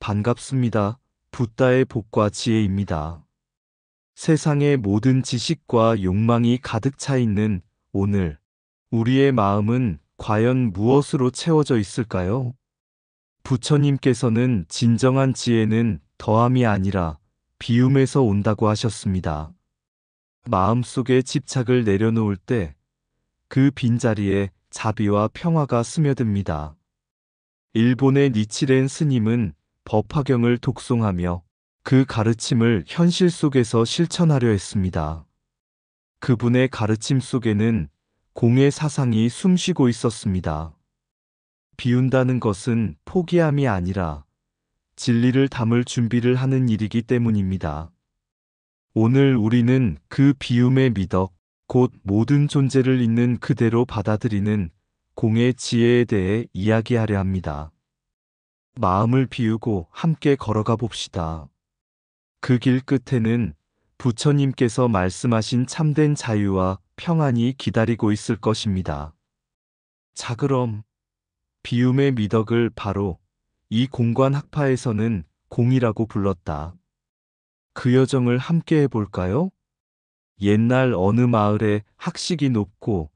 반갑습니다. 붓다의 복과 지혜입니다. 세상의 모든 지식과 욕망이 가득 차 있는 오늘, 우리의 마음은 과연 무엇으로 채워져 있을까요? 부처님께서는 진정한 지혜는 더함이 아니라 비움에서 온다고 하셨습니다. 마음속의 집착을 내려놓을 때 그 빈자리에 자비와 평화가 스며듭니다. 일본의 니치렌 스님은 법화경을 독송하며 그 가르침을 현실 속에서 실천하려 했습니다. 그분의 가르침 속에는 공의 사상이 숨쉬고 있었습니다. 비운다는 것은 포기함이 아니라 진리를 담을 준비를 하는 일이기 때문입니다. 오늘 우리는 그 비움의 미덕, 곧 모든 존재를 있는 그대로 받아들이는 공의 지혜에 대해 이야기하려 합니다. 마음을 비우고 함께 걸어가 봅시다. 그 길 끝에는 부처님께서 말씀하신 참된 자유와 평안이 기다리고 있을 것입니다. 자, 그럼 비움의 미덕을 바로 이 공관 학파에서는 공이라고 불렀다. 그 여정을 함께 해볼까요? 옛날 어느 마을에 학식이 높고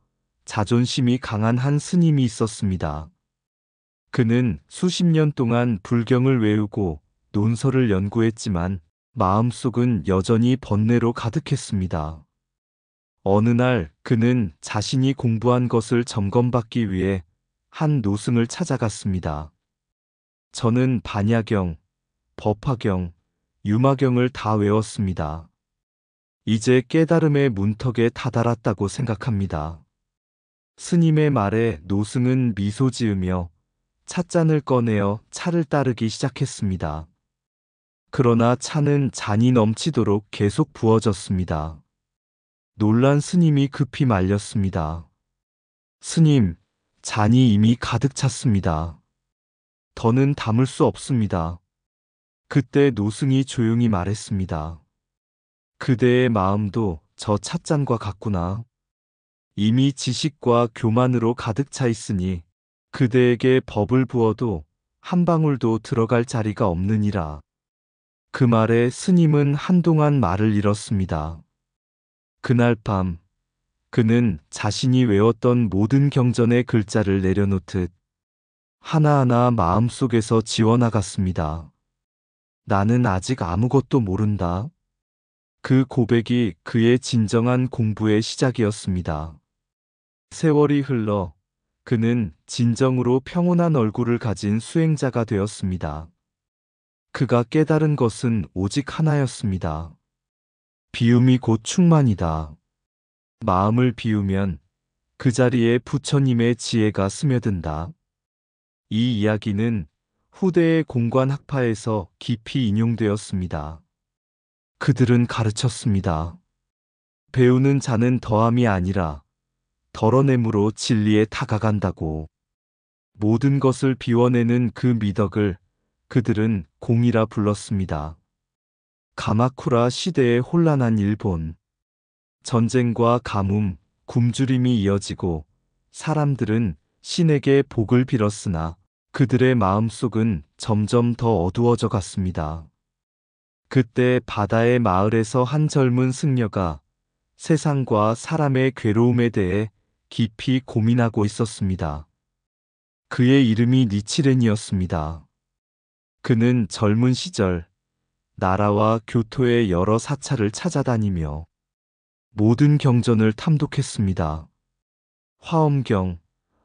자존심이 강한 한 스님이 있었습니다. 그는 수십 년 동안 불경을 외우고 논설을 연구했지만 마음속은 여전히 번뇌로 가득했습니다. 어느 날 그는 자신이 공부한 것을 점검받기 위해 한 노승을 찾아갔습니다. 저는 반야경, 법화경, 유마경을 다 외웠습니다. 이제 깨달음의 문턱에 다다랐다고 생각합니다. 스님의 말에 노승은 미소 지으며 찻잔을 꺼내어 차를 따르기 시작했습니다. 그러나 차는 잔이 넘치도록 계속 부어졌습니다. 놀란 스님이 급히 말렸습니다. 스님, 잔이 이미 가득 찼습니다. 더는 담을 수 없습니다. 그때 노승이 조용히 말했습니다. 그대의 마음도 저 찻잔과 같구나. 이미 지식과 교만으로 가득 차 있으니 그대에게 법을 부어도 한 방울도 들어갈 자리가 없느니라. 그 말에 스님은 한동안 말을 잃었습니다. 그날 밤 그는 자신이 외웠던 모든 경전의 글자를 내려놓듯 하나하나 마음속에서 지워나갔습니다. 나는 아직 아무것도 모른다. 그 고백이 그의 진정한 공부의 시작이었습니다. 세월이 흘러 그는 진정으로 평온한 얼굴을 가진 수행자가 되었습니다. 그가 깨달은 것은 오직 하나였습니다. 비움이 곧 충만이다. 마음을 비우면 그 자리에 부처님의 지혜가 스며든다. 이 이야기는 후대의 공관 학파에서 깊이 인용되었습니다. 그들은 가르쳤습니다. 배우는 자는 더함이 아니라 덜어냄으로 진리에 다가간다고. 모든 것을 비워내는 그 미덕을 그들은 공이라 불렀습니다. 가마쿠라 시대의 혼란한 일본. 전쟁과 가뭄, 굶주림이 이어지고 사람들은 신에게 복을 빌었으나 그들의 마음속은 점점 더 어두워져 갔습니다. 그때 바다의 마을에서 한 젊은 승려가 세상과 사람의 괴로움에 대해 깊이 고민하고 있었습니다. 그의 이름이 니치렌이었습니다. 그는 젊은 시절 나라와 교토의 여러 사찰을 찾아다니며 모든 경전을 탐독했습니다. 화엄경,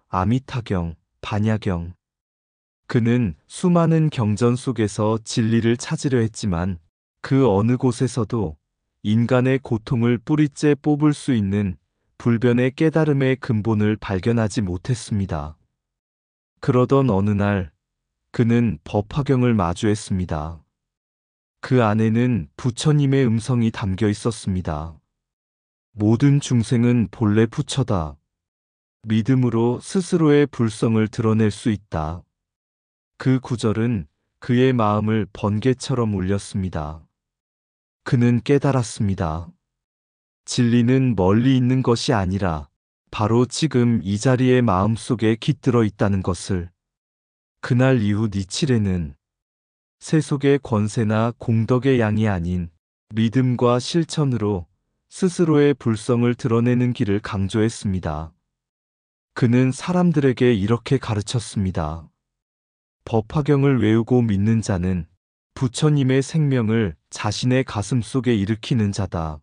아미타경, 반야경. 그는 수많은 경전 속에서 진리를 찾으려 했지만 그 어느 곳에서도 인간의 고통을 뿌리째 뽑을 수 있는 불변의 깨달음의 근본을 발견하지 못했습니다. 그러던 어느 날 그는 법화경을 마주했습니다. 그 안에는 부처님의 음성이 담겨 있었습니다. 모든 중생은 본래 부처다. 믿음으로 스스로의 불성을 드러낼 수 있다. 그 구절은 그의 마음을 번개처럼 울렸습니다. 그는 깨달았습니다. 진리는 멀리 있는 것이 아니라 바로 지금 이 자리의 마음속에 깃들어 있다는 것을. 그날 이후 니치레는 세속의 권세나 공덕의 양이 아닌 믿음과 실천으로 스스로의 불성을 드러내는 길을 강조했습니다. 그는 사람들에게 이렇게 가르쳤습니다. 법화경을 외우고 믿는 자는 부처님의 생명을 자신의 가슴 속에 일으키는 자다.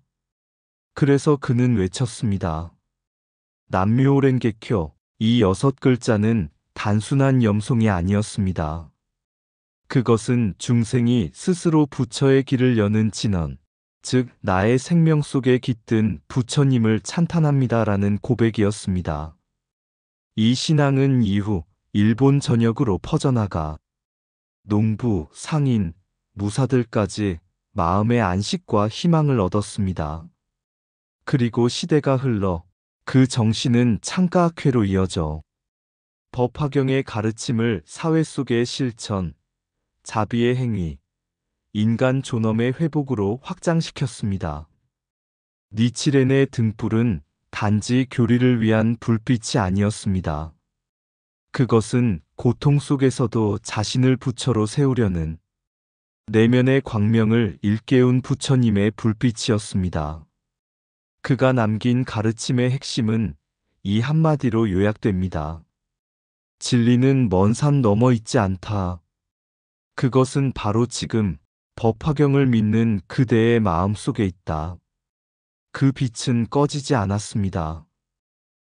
그래서 그는 외쳤습니다. 남묘오랭개쿄. 이 6글자는 단순한 염송이 아니었습니다. 그것은 중생이 스스로 부처의 길을 여는 진언, 즉 나의 생명 속에 깃든 부처님을 찬탄합니다라는 고백이었습니다. 이 신앙은 이후 일본 전역으로 퍼져나가 농부, 상인, 무사들까지 마음의 안식과 희망을 얻었습니다. 그리고 시대가 흘러 그 정신은 창가학회로 이어져 법화경의 가르침을 사회 속의 실천, 자비의 행위, 인간 존엄의 회복으로 확장시켰습니다. 니치렌의 등불은 단지 교리를 위한 불빛이 아니었습니다. 그것은 고통 속에서도 자신을 부처로 세우려는 내면의 광명을 일깨운 부처님의 불빛이었습니다. 그가 남긴 가르침의 핵심은 이 한마디로 요약됩니다. 진리는 먼 산 너머 있지 않다. 그것은 바로 지금 법화경을 믿는 그대의 마음 속에 있다. 그 빛은 꺼지지 않았습니다.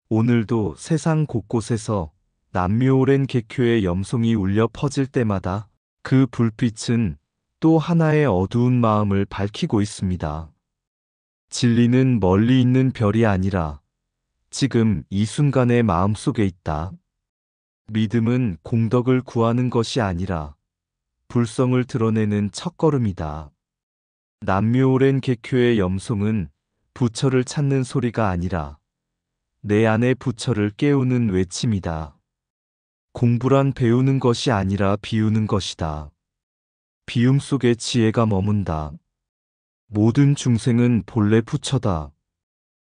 오늘도 세상 곳곳에서 남묘오랜 개교의 염송이 울려 퍼질 때마다 그 불빛은 또 하나의 어두운 마음을 밝히고 있습니다. 진리는 멀리 있는 별이 아니라 지금 이 순간의 마음 속에 있다. 믿음은 공덕을 구하는 것이 아니라 불성을 드러내는 첫걸음이다. 남묘오랜 개교의 염송은 부처를 찾는 소리가 아니라 내 안의 부처를 깨우는 외침이다. 공부란 배우는 것이 아니라 비우는 것이다. 비움 속에 지혜가 머문다. 모든 중생은 본래 부처다.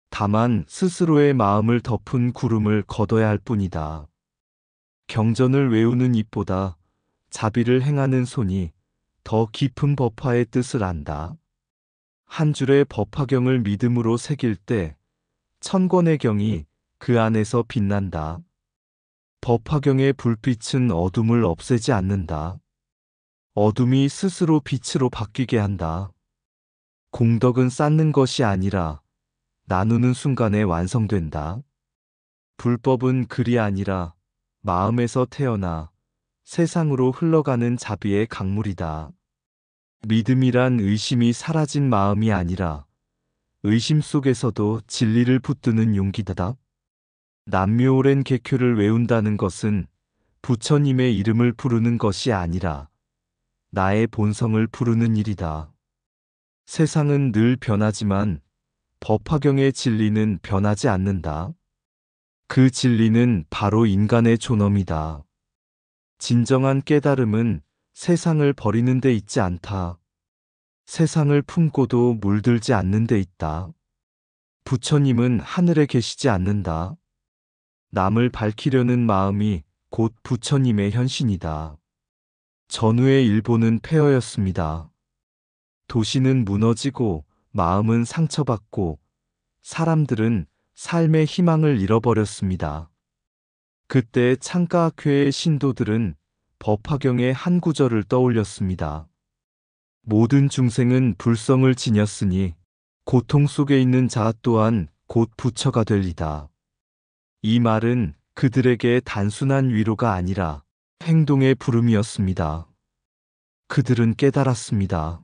다만 스스로의 마음을 덮은 구름을 걷어야 할 뿐이다. 경전을 외우는 입보다 자비를 행하는 손이 더 깊은 법화의 뜻을 안다. 한 줄의 법화경을 믿음으로 새길 때 천권의 경이 그 안에서 빛난다. 법화경의 불빛은 어둠을 없애지 않는다. 어둠이 스스로 빛으로 바뀌게 한다. 공덕은 쌓는 것이 아니라 나누는 순간에 완성된다. 불법은 글이 아니라 마음에서 태어나 세상으로 흘러가는 자비의 강물이다. 믿음이란 의심이 사라진 마음이 아니라 의심 속에서도 진리를 붙드는 용기다. 남묘오랜 개교를 외운다는 것은 부처님의 이름을 부르는 것이 아니라 나의 본성을 부르는 일이다. 세상은 늘 변하지만 법화경의 진리는 변하지 않는다. 그 진리는 바로 인간의 존엄이다. 진정한 깨달음은 세상을 버리는 데 있지 않다. 세상을 품고도 물들지 않는 데 있다. 부처님은 하늘에 계시지 않는다. 남을 밝히려는 마음이 곧 부처님의 현신이다. 전후의 일본은 폐허였습니다. 도시는 무너지고 마음은 상처받고 사람들은 삶의 희망을 잃어버렸습니다. 그때 창가학회의 신도들은 법화경의 한 구절을 떠올렸습니다. 모든 중생은 불성을 지녔으니 고통 속에 있는 자 또한 곧 부처가 되리다. 이 말은 그들에게 단순한 위로가 아니라 행동의 부름이었습니다. 그들은 깨달았습니다.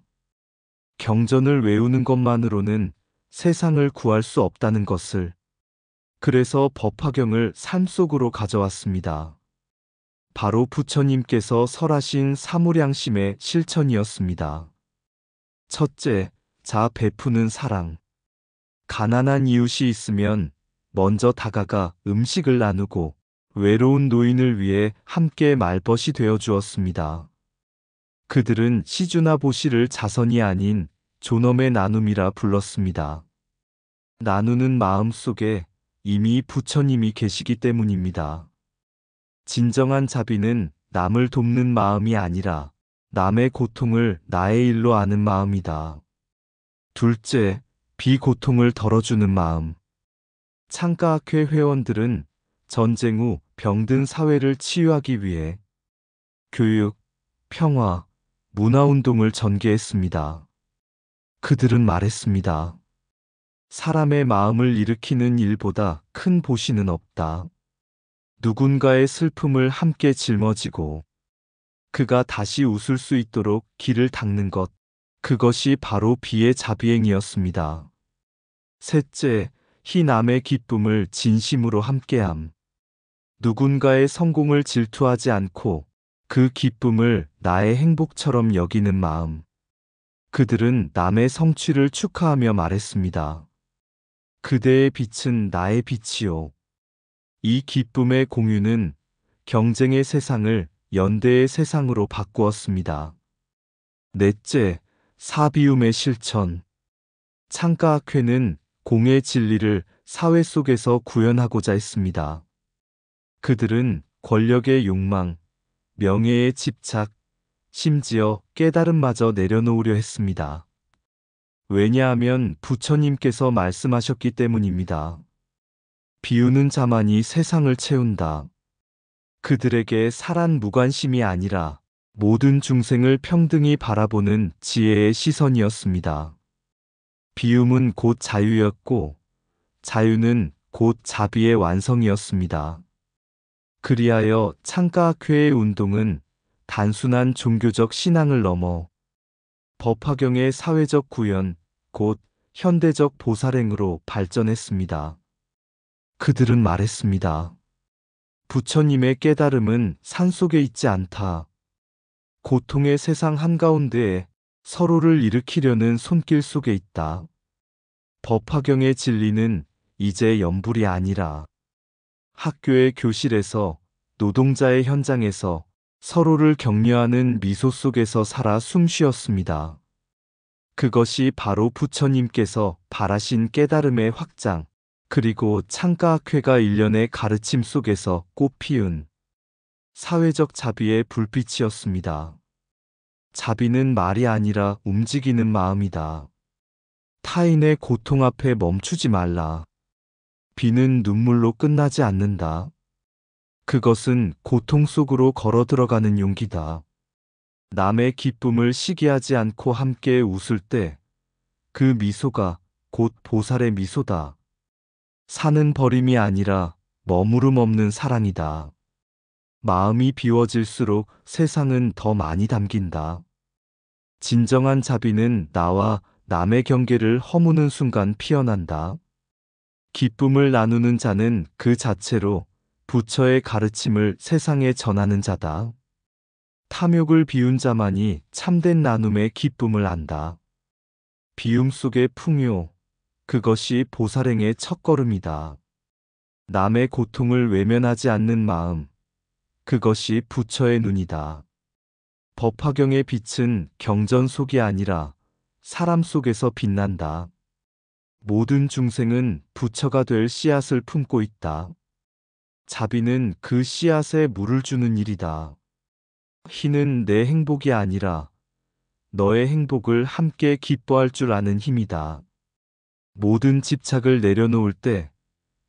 경전을 외우는 것만으로는 세상을 구할 수 없다는 것을. 그래서 법화경을 삶 속으로 가져왔습니다. 바로 부처님께서 설하신 사무량심의 실천이었습니다. 첫째, 자 베푸는 사랑. 가난한 이웃이 있으면 먼저 다가가 음식을 나누고 외로운 노인을 위해 함께 말벗이 되어 주었습니다. 그들은 시주나 보시를 자선이 아닌 존엄의 나눔이라 불렀습니다. 나누는 마음 속에 이미 부처님이 계시기 때문입니다. 진정한 자비는 남을 돕는 마음이 아니라 남의 고통을 나의 일로 아는 마음이다. 둘째, 비고통을 덜어주는 마음. 창가학회 회원들은 전쟁 후 병든 사회를 치유하기 위해 교육, 평화, 문화운동을 전개했습니다. 그들은 말했습니다. 사람의 마음을 일으키는 일보다 큰 보시는 없다. 누군가의 슬픔을 함께 짊어지고 그가 다시 웃을 수 있도록 길을 닦는 것, 그것이 바로 비의 자비행이었습니다. 셋째, 희 남의 기쁨을 진심으로 함께함. 누군가의 성공을 질투하지 않고 그 기쁨을 나의 행복처럼 여기는 마음. 그들은 남의 성취를 축하하며 말했습니다. 그대의 빛은 나의 빛이요. 이 기쁨의 공유는 경쟁의 세상을 연대의 세상으로 바꾸었습니다. 넷째, 사비움의 실천. 창가학회는 공의 진리를 사회 속에서 구현하고자 했습니다. 그들은 권력의 욕망, 명예의 집착, 심지어 깨달음마저 내려놓으려 했습니다. 왜냐하면 부처님께서 말씀하셨기 때문입니다. 비우는 자만이 세상을 채운다. 그들에게 사란 무관심이 아니라 모든 중생을 평등히 바라보는 지혜의 시선이었습니다. 비움은 곧 자유였고 자유는 곧 자비의 완성이었습니다. 그리하여 창가학회의 운동은 단순한 종교적 신앙을 넘어 법화경의 사회적 구현, 곧 현대적 보살행으로 발전했습니다. 그들은 말했습니다. 부처님의 깨달음은 산속에 있지 않다. 고통의 세상 한가운데에 서로를 일으키려는 손길 속에 있다. 법화경의 진리는 이제 연불이 아니라 학교의 교실에서, 노동자의 현장에서 서로를 격려하는 미소 속에서 살아 숨쉬었습니다. 그것이 바로 부처님께서 바라신 깨달음의 확장, 그리고 창가학회가 일련의 가르침 속에서 꽃피운 사회적 자비의 불빛이었습니다. 자비는 말이 아니라 움직이는 마음이다. 타인의 고통 앞에 멈추지 말라. 비는 눈물로 끝나지 않는다. 그것은 고통 속으로 걸어 들어가는 용기다. 남의 기쁨을 시기하지 않고 함께 웃을 때 그 미소가 곧 보살의 미소다. 사는 버림이 아니라 머무름 없는 사랑이다. 마음이 비워질수록 세상은 더 많이 담긴다. 진정한 자비는 나와 남의 경계를 허무는 순간 피어난다. 기쁨을 나누는 자는 그 자체로 부처의 가르침을 세상에 전하는 자다. 탐욕을 비운 자만이 참된 나눔의 기쁨을 안다. 비움 속의 풍요, 그것이 보살행의 첫걸음이다. 남의 고통을 외면하지 않는 마음, 그것이 부처의 눈이다. 법화경의 빛은 경전 속이 아니라 사람 속에서 빛난다. 모든 중생은 부처가 될 씨앗을 품고 있다. 자비는 그 씨앗에 물을 주는 일이다. 희는 내 행복이 아니라 너의 행복을 함께 기뻐할 줄 아는 힘이다. 모든 집착을 내려놓을 때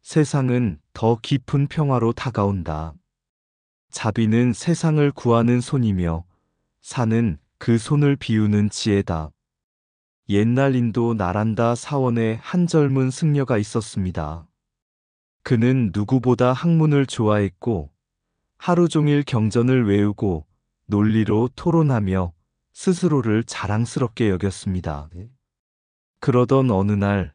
세상은 더 깊은 평화로 다가온다. 자비는 세상을 구하는 손이며 사는 그 손을 비우는 지혜다. 옛날 인도 나란다 사원에 한 젊은 승려가 있었습니다. 그는 누구보다 학문을 좋아했고 하루 종일 경전을 외우고 논리로 토론하며 스스로를 자랑스럽게 여겼습니다. 그러던 어느 날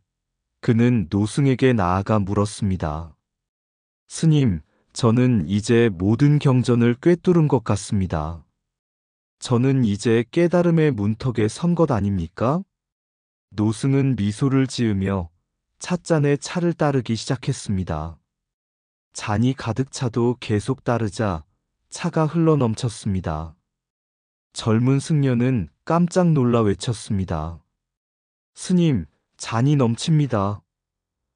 그는 노승에게 나아가 물었습니다. 스님, 저는 이제 모든 경전을 꿰뚫은 것 같습니다. 저는 이제 깨달음의 문턱에 선 것 아닙니까? 노승은 미소를 지으며 찻잔에 차를 따르기 시작했습니다. 잔이 가득 차도 계속 따르자 차가 흘러넘쳤습니다. 젊은 승려는 깜짝 놀라 외쳤습니다. 스님, 잔이 넘칩니다.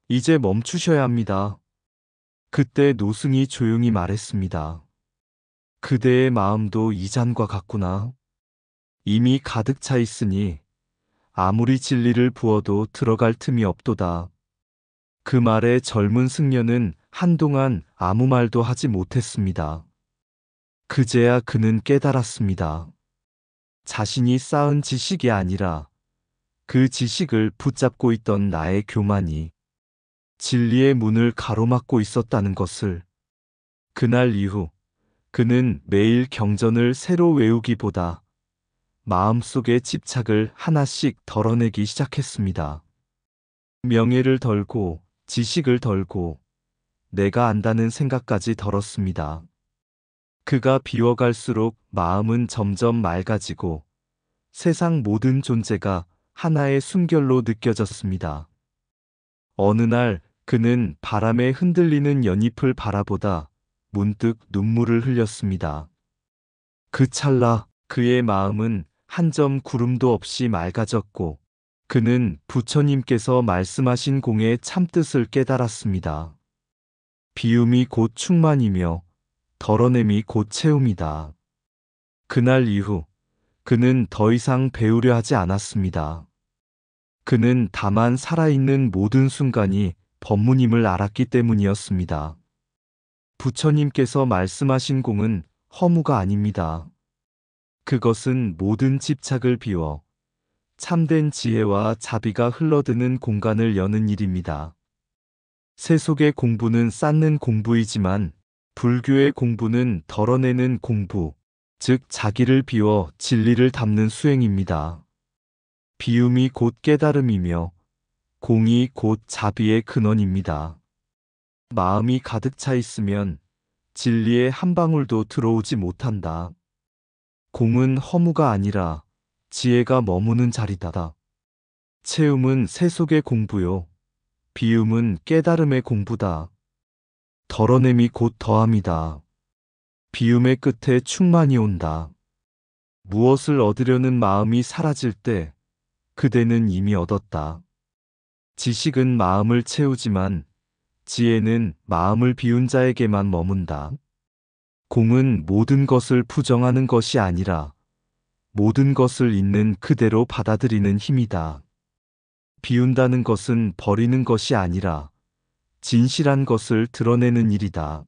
이제 멈추셔야 합니다. 그때 노승이 조용히 말했습니다. 그대의 마음도 이 잔과 같구나. 이미 가득 차 있으니 아무리 진리를 부어도 들어갈 틈이 없도다. 그 말에 젊은 승려는 한동안 아무 말도 하지 못했습니다. 그제야 그는 깨달았습니다. 자신이 쌓은 지식이 아니라 그 지식을 붙잡고 있던 나의 교만이 진리의 문을 가로막고 있었다는 것을. 그날 이후 그는 매일 경전을 새로 외우기보다 마음속의 집착을 하나씩 덜어내기 시작했습니다. 명예를 덜고 지식을 덜고 내가 안다는 생각까지 덜었습니다. 그가 비워갈수록 마음은 점점 맑아지고 세상 모든 존재가 하나의 숨결로 느껴졌습니다. 어느 날 그는 바람에 흔들리는 연잎을 바라보다 문득 눈물을 흘렸습니다. 그 찰나 그의 마음은 한 점 구름도 없이 맑아졌고 그는 부처님께서 말씀하신 공의 참뜻을 깨달았습니다. 비움이 곧 충만이며 덜어냄이 곧 채움이다. 그날 이후 그는 더 이상 배우려 하지 않았습니다. 그는 다만 살아있는 모든 순간이 법문임을 알았기 때문이었습니다. 부처님께서 말씀하신 공은 허무가 아닙니다. 그것은 모든 집착을 비워 참된 지혜와 자비가 흘러드는 공간을 여는 일입니다. 세속의 공부는 쌓는 공부이지만 불교의 공부는 덜어내는 공부, 즉 자기를 비워 진리를 담는 수행입니다. 비움이 곧 깨달음이며 공이 곧 자비의 근원입니다. 마음이 가득 차 있으면 진리의 한 방울도 들어오지 못한다. 공은 허무가 아니라 지혜가 머무는 자리다. 채움은 세속의 공부요. 비움은 깨달음의 공부다. 덜어냄이 곧 더함이다. 비움의 끝에 충만이 온다. 무엇을 얻으려는 마음이 사라질 때 그대는 이미 얻었다. 지식은 마음을 채우지만 지혜는 마음을 비운 자에게만 머문다. 공은 모든 것을 부정하는 것이 아니라 모든 것을 있는 그대로 받아들이는 힘이다. 비운다는 것은 버리는 것이 아니라 진실한 것을 드러내는 일이다.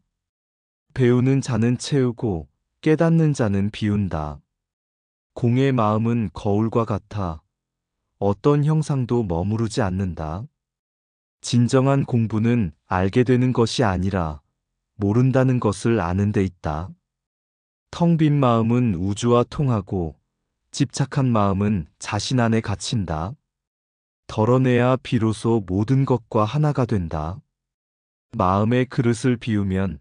배우는 자는 채우고 깨닫는 자는 비운다. 공의 마음은 거울과 같아 어떤 형상도 머무르지 않는다. 진정한 공부는 알게 되는 것이 아니라 모른다는 것을 아는 데 있다. 텅 빈 마음은 우주와 통하고 집착한 마음은 자신 안에 갇힌다. 덜어내야 비로소 모든 것과 하나가 된다. 마음의 그릇을 비우면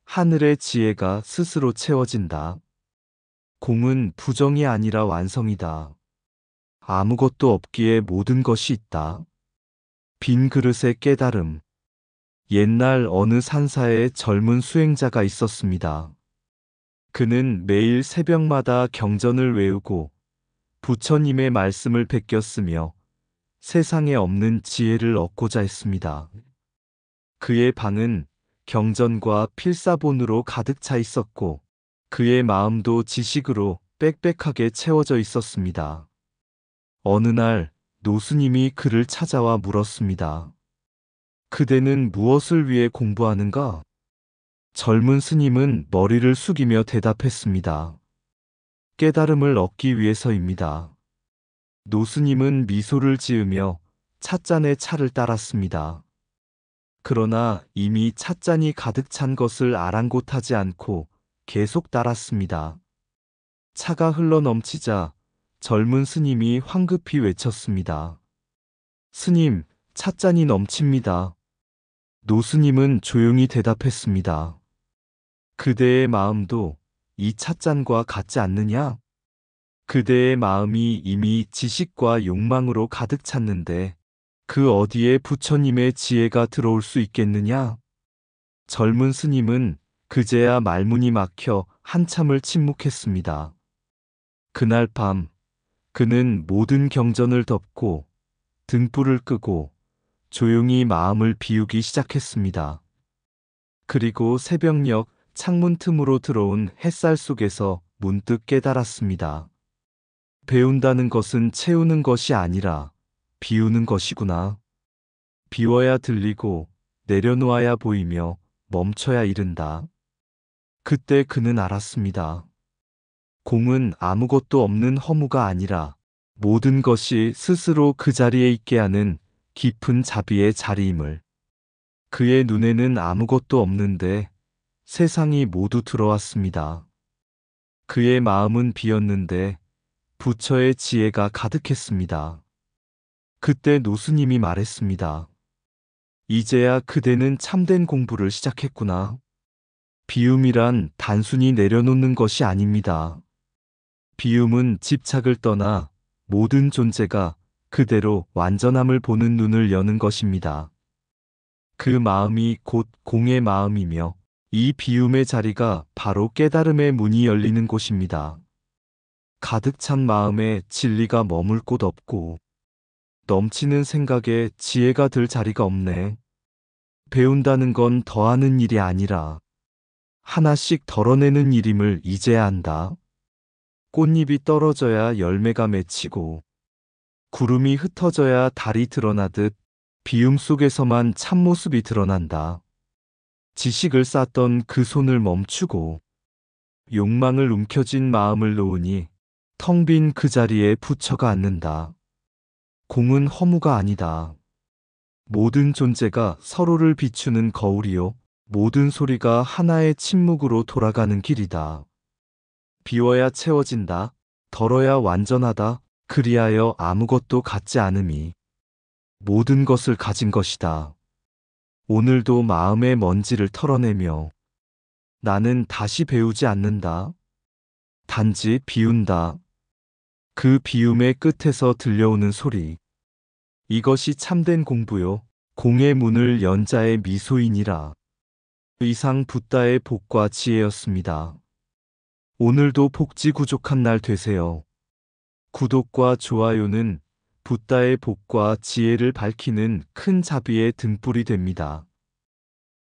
하늘의 지혜가 스스로 채워진다. 공은 부정이 아니라 완성이다. 아무것도 없기에 모든 것이 있다. 빈 그릇의 깨달음. 옛날 어느 산사에 젊은 수행자가 있었습니다. 그는 매일 새벽마다 경전을 외우고 부처님의 말씀을 베꼈으며 세상에 없는 지혜를 얻고자 했습니다. 그의 방은 경전과 필사본으로 가득 차 있었고 그의 마음도 지식으로 빽빽하게 채워져 있었습니다. 어느 날 노스님이 그를 찾아와 물었습니다. 그대는 무엇을 위해 공부하는가? 젊은 스님은 머리를 숙이며 대답했습니다. 깨달음을 얻기 위해서입니다. 노스님은 미소를 지으며 찻잔에 차를 따랐습니다. 그러나 이미 찻잔이 가득 찬 것을 아랑곳하지 않고 계속 따랐습니다. 차가 흘러넘치자 젊은 스님이 황급히 외쳤습니다. 스님, 찻잔이 넘칩니다. 노스님은 조용히 대답했습니다. 그대의 마음도 이 찻잔과 같지 않느냐? 그대의 마음이 이미 지식과 욕망으로 가득 찼는데 그 어디에 부처님의 지혜가 들어올 수 있겠느냐? 젊은 스님은 그제야 말문이 막혀 한참을 침묵했습니다. 그날 밤 그는 모든 경전을 덮고 등불을 끄고 조용히 마음을 비우기 시작했습니다. 그리고 새벽녘 창문 틈으로 들어온 햇살 속에서 문득 깨달았습니다. 배운다는 것은 채우는 것이 아니라 비우는 것이구나. 비워야 들리고 내려놓아야 보이며 멈춰야 이른다. 그때 그는 알았습니다. 공은 아무것도 없는 허무가 아니라 모든 것이 스스로 그 자리에 있게 하는 깊은 자비의 자리임을. 그의 눈에는 아무것도 없는데 세상이 모두 들어왔습니다. 그의 마음은 비었는데 부처의 지혜가 가득했습니다. 그때 노스님이 말했습니다. 이제야 그대는 참된 공부를 시작했구나. 비움이란 단순히 내려놓는 것이 아닙니다. 비움은 집착을 떠나 모든 존재가 그대로 완전함을 보는 눈을 여는 것입니다. 그 마음이 곧 공의 마음이며 이 비움의 자리가 바로 깨달음의 문이 열리는 곳입니다. 가득 찬 마음에 진리가 머물 곳 없고 넘치는 생각에 지혜가 들 자리가 없네. 배운다는 건 더하는 일이 아니라 하나씩 덜어내는 일임을 이제야 안다. 꽃잎이 떨어져야 열매가 맺히고 구름이 흩어져야 달이 드러나듯 비움 속에서만 참모습이 드러난다. 지식을 쌓던 그 손을 멈추고 욕망을 움켜쥔 마음을 놓으니 텅 빈 그 자리에 부처가 앉는다. 공은 허무가 아니다. 모든 존재가 서로를 비추는 거울이요. 모든 소리가 하나의 침묵으로 돌아가는 길이다. 비워야 채워진다. 덜어야 완전하다. 그리하여 아무것도 갖지 않음이 모든 것을 가진 것이다. 오늘도 마음의 먼지를 털어내며 나는 다시 배우지 않는다. 단지 비운다. 그 비움의 끝에서 들려오는 소리. 이것이 참된 공부요. 공의 문을 연 자의 미소이니라. 이상 붓다의 복과 지혜였습니다. 오늘도 복지 구족한 날 되세요. 구독과 좋아요는 붓다의 복과 지혜를 밝히는 큰 자비의 등불이 됩니다.